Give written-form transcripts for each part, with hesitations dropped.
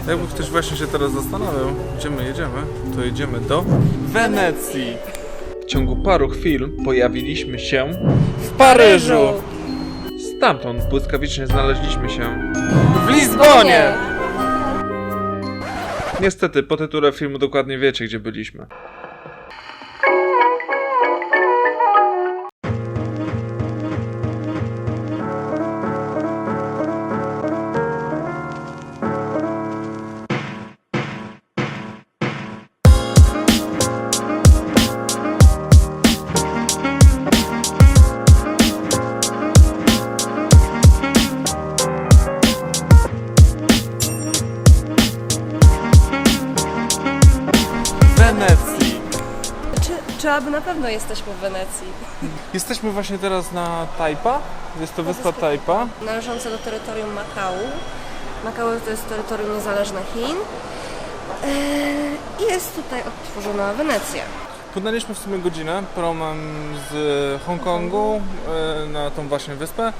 Jakby ktoś właśnie się teraz zastanawiał, gdzie my jedziemy, to jedziemy do Wenecji. W ciągu paru chwil pojawiliśmy się w Paryżu. Stamtąd błyskawicznie znaleźliśmy się w Lizbonie. Niestety, po tytule filmu dokładnie wiecie, gdzie byliśmy. Wenecji. Czy aby na pewno jesteśmy w Wenecji? Jesteśmy właśnie teraz na Tajpa. Jest to wyspa Tajpa. Należąca do terytorium Makau. Makau to jest terytorium niezależne Chin. I jest tutaj odtworzona Wenecja. Płynęliśmy w sumie godzinę promem z Hongkongu na tą właśnie wyspę.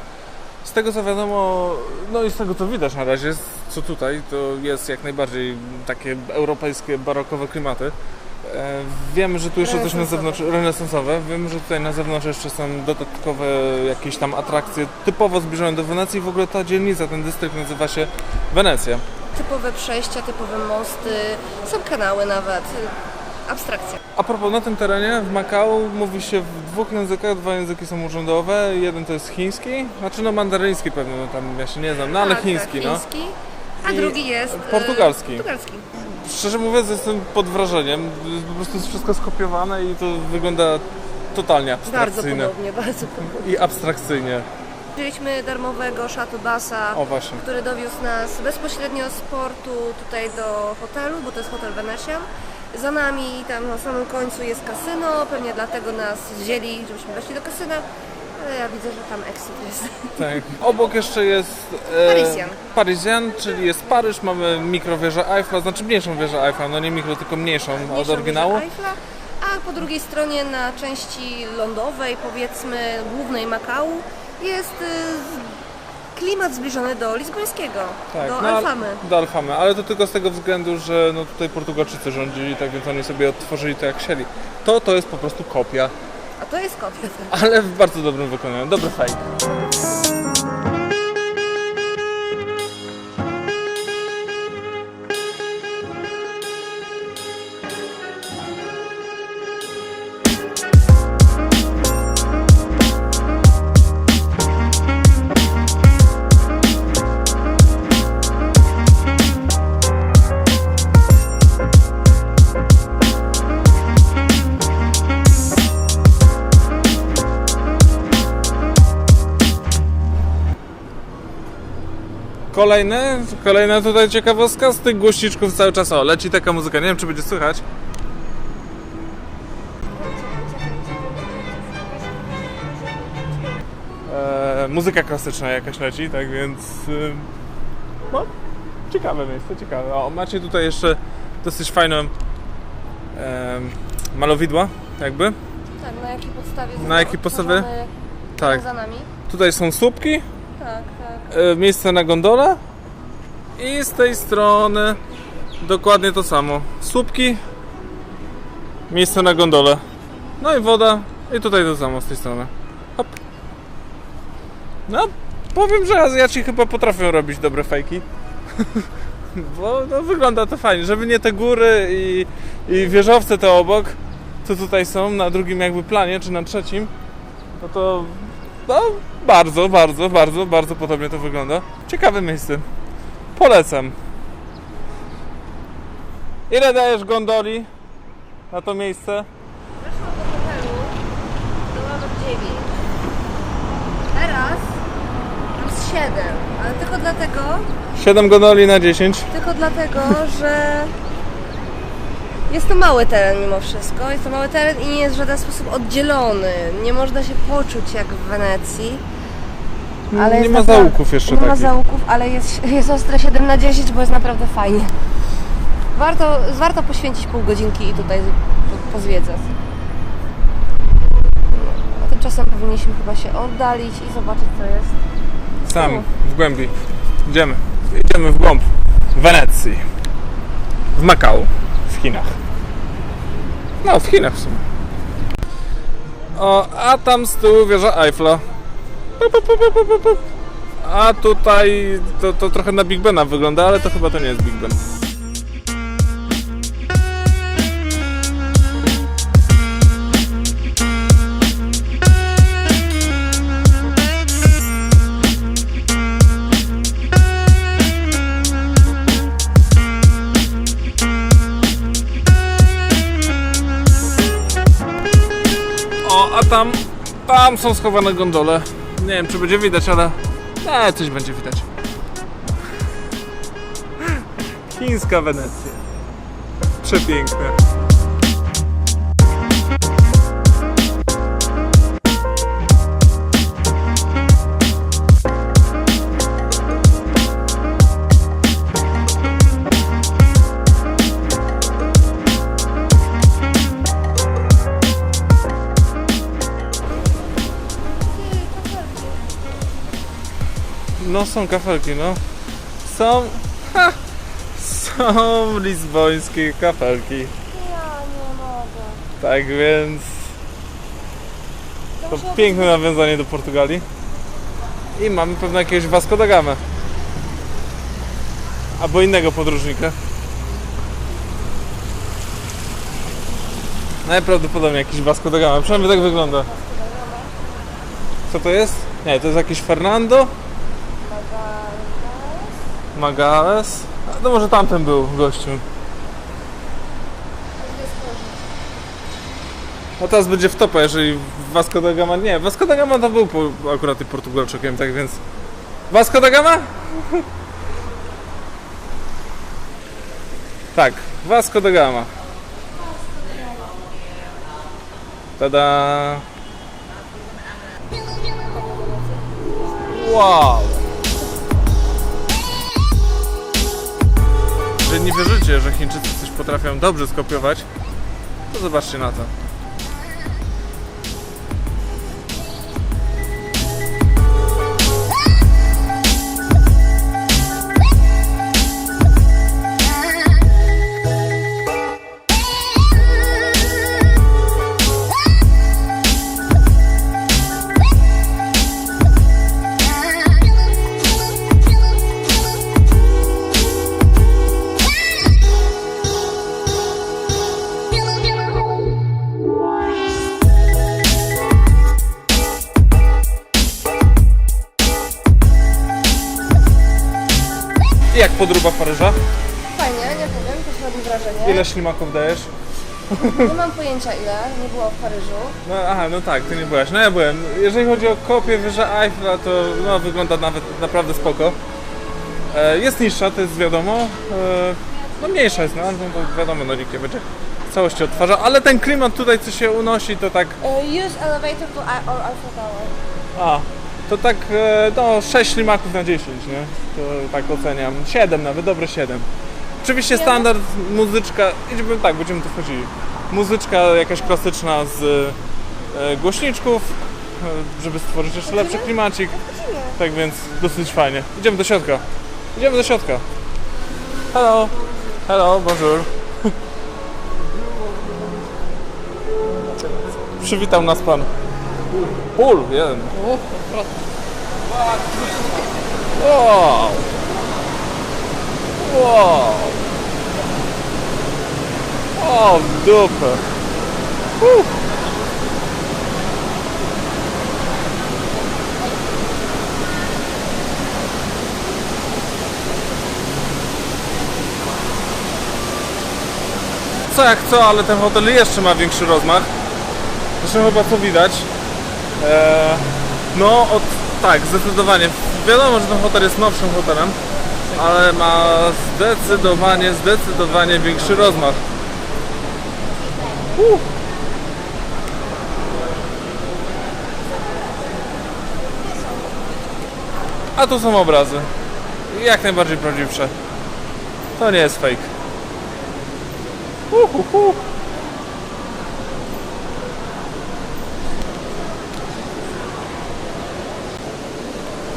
Z tego co wiadomo, no i z tego co widać na razie, co tutaj, to jest jak najbardziej takie europejskie, barokowe klimaty. Wiemy, że tu jeszcze coś na zewnątrz, renesansowe. Wiemy, że tutaj na zewnątrz jeszcze są dodatkowe jakieś tam atrakcje typowo zbliżone do Wenecji. W ogóle ta dzielnica, ten dystrykt nazywa się Wenecja. Typowe przejścia, typowe mosty, są kanały nawet. Abstrakcja. A propos, na tym terenie w Makau mówi się w dwóch językach, dwa języki są urzędowe, jeden to jest chiński, znaczy no mandaryński pewnie, no tam ja się nie znam, no ale chiński, no. Chiński, a drugi jest portugalski. Szczerze mówiąc, jestem pod wrażeniem, po prostu jest wszystko skopiowane i to wygląda totalnie abstrakcyjnie. Bardzo podobnie. I abstrakcyjnie. Użyliśmy darmowego shuttle busa, O właśnie. który dowiózł nas bezpośrednio z portu tutaj do hotelu, bo to jest hotel Venetian. Za nami tam na samym końcu jest kasyno, pewnie dlatego nas wzięli, żebyśmy weszli do kasyna, ale ja widzę, że tam exit jest. Tak. Obok jeszcze jest Paryzian, czyli jest Paryż, mamy mikrowieżę Eiffla, znaczy mniejszą wieżę Eiffla, no nie mikro, tylko mniejszą od oryginału. Eiffla, a po drugiej stronie na części lądowej, powiedzmy głównej Makau, jest klimat zbliżony do lizbońskiego, Tak, do no, Alfamy. Do Alfamy, ale to tylko z tego względu, że no tutaj Portugalczycy rządzili, tak więc oni sobie odtworzyli to jak chcieli. To jest po prostu kopia, A to jest kopia. ale w bardzo dobrym wykonaniu, dobry fake. Kolejna tutaj ciekawostka z tych głośniczków cały czas, leci taka muzyka, nie wiem czy będzie słychać. Muzyka klasyczna jakaś leci, tak więc no, ciekawe miejsce, ciekawe. O, macie tutaj jeszcze dosyć fajne malowidła jakby. Tak, na jakiej podstawie? Na jakiej podstawie? Tak. Za nami. Tutaj są słupki. Tak. Miejsce na gondolę i z tej strony dokładnie to samo. Słupki, miejsce na gondolę. No i woda i tutaj to samo z tej strony. Hop. No, powiem, że Azjaci chyba potrafią robić dobre fejki. Bo no, wygląda to fajnie, żeby nie te góry i wieżowce te obok, co tutaj są na drugim jakby planie, czy na trzecim, to no, bardzo podobnie to wygląda. Ciekawe miejsce. Polecam. Ile dajesz gondoli na to miejsce? Weszłam do hotelu, dałam 9. Teraz mam z 7, ale tylko dlatego, 7 gondoli na 10. że jest to mały teren mimo wszystko. Jest to mały teren i nie jest w żaden sposób oddzielony. Nie można się poczuć jak w Wenecji. Ale nie ma zaułków jeszcze takich. Nie takich. ma zaułków, ale jest ostre 7 na 10, bo jest naprawdę fajnie. Warto poświęcić pół godzinki i tutaj pozwiedzać. A tymczasem powinniśmy chyba się oddalić i zobaczyć, co jest Sam, w głębi. Idziemy w głąb Wenecji. w Makao, w Chinach. No, w Chinach w sumie. O, a tam z tyłu wieża Eiffla. A tutaj to trochę na Big Bena wygląda, ale to chyba to nie jest Big Ben. O, a tam są schowane gondole. Nie wiem, czy będzie widać, ale coś będzie widać. Chińska Wenecja. Przepiękne. No są kafelki, no. Są lizbońskie kafelki. Ja nie mogę. Tak więc to piękne nawiązanie do Portugalii. I mamy pewnie jakiegoś Vasco da Gamę. Albo innego podróżnika. Najprawdopodobniej jakiś Vasco da Gama, przynajmniej tak wygląda. Co to jest? Nie, to jest jakiś Fernando Magalhães. No może tamten był gościu. No teraz będzie w topa, jeżeli Vasco da Gama... Nie, Vasco da Gama to był akurat i Portugalczykiem, tak więc... Vasco da Gama? Tak, Vasco da Gama. Tada! Wow! Że nie wierzycie, że Chińczycy coś potrafią dobrze skopiować, to zobaczcie na to. I jak podróba Paryża? Fajnie, nie powiem, też robi wrażenie. Ile ślimaków dajesz? Nie mam pojęcia ile, nie było w Paryżu. No aha, no tak, ty nie byłaś. No ja byłem. Jeżeli chodzi o kopię wieża Eiffla, to no, wygląda nawet naprawdę spoko. Jest niższa, to jest wiadomo. No mniejsza jest, no to wiadomo, no nikt nie będzie w całości odtwarzał, ale ten klimat tutaj, co się unosi, to tak... Use elevator to Eiffel Tower. A, to tak, no 6 ślimaków na 10, nie? To tak oceniam. 7 nawet, dobre 7. Oczywiście standard, muzyczka, będziemy tu wchodzili. Muzyczka jakaś klasyczna z głośniczków, żeby stworzyć jeszcze lepszy klimacik. Tak więc dosyć fajnie. Idziemy do środka. Idziemy do środka. Hello. Hello, bonjour. Przywitał nas pan. Pól, jeden. Wow. Wow. O, w dupę. Co jak co, ale ten hotel jeszcze ma większy rozmach. Zresztą chyba co widać. No, tak, zdecydowanie. Wiadomo, że ten hotel jest nowszym hotelem, ale ma zdecydowanie większy rozmach. A tu są obrazy. Jak najbardziej prawdziwsze. To nie jest fake.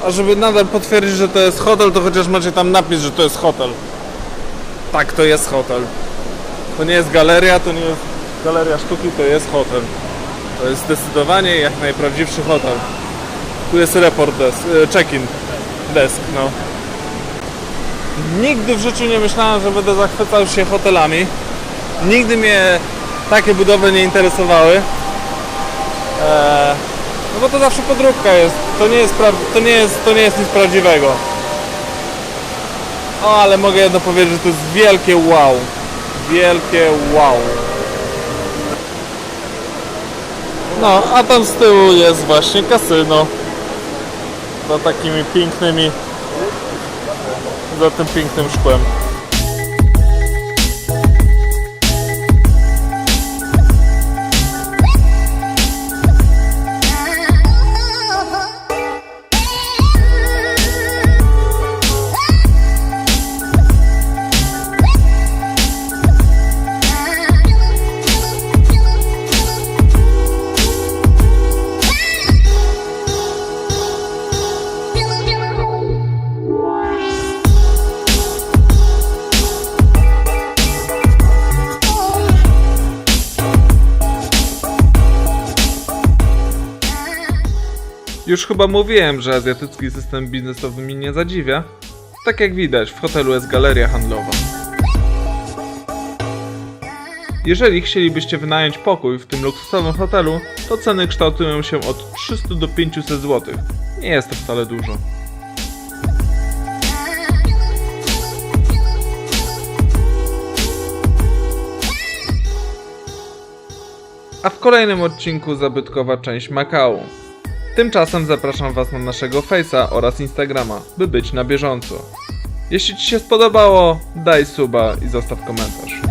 A żeby nadal potwierdzić, że to jest hotel, to chociaż macie tam napis, że to jest hotel. Tak, to jest hotel. To nie jest galeria, to nie jest galeria sztuki, to jest hotel. To jest zdecydowanie jak najprawdziwszy hotel. Tu jest report desk, check-in desk, no. Nigdy w życiu nie myślałem, że będę zachwycał się hotelami. Nigdy mnie takie budowle nie interesowały. No bo to zawsze podróbka jest. To nie jest nic prawdziwego. O, ale mogę jedno powiedzieć, że to jest wielkie wow. Wielkie wow. No, a tam z tyłu jest właśnie kasyno. Za takimi pięknymi, za tym pięknym szkłem. Już chyba mówiłem, że azjatycki system biznesowy mnie nie zadziwia. Tak jak widać, w hotelu jest galeria handlowa. Jeżeli chcielibyście wynająć pokój w tym luksusowym hotelu, to ceny kształtują się od 300 do 500 zł. Nie jest to wcale dużo. A w kolejnym odcinku zabytkowa część Makao. Tymczasem zapraszam Was na naszego Face'a oraz Instagrama, by być na bieżąco. Jeśli Ci się spodobało, daj suba i zostaw komentarz.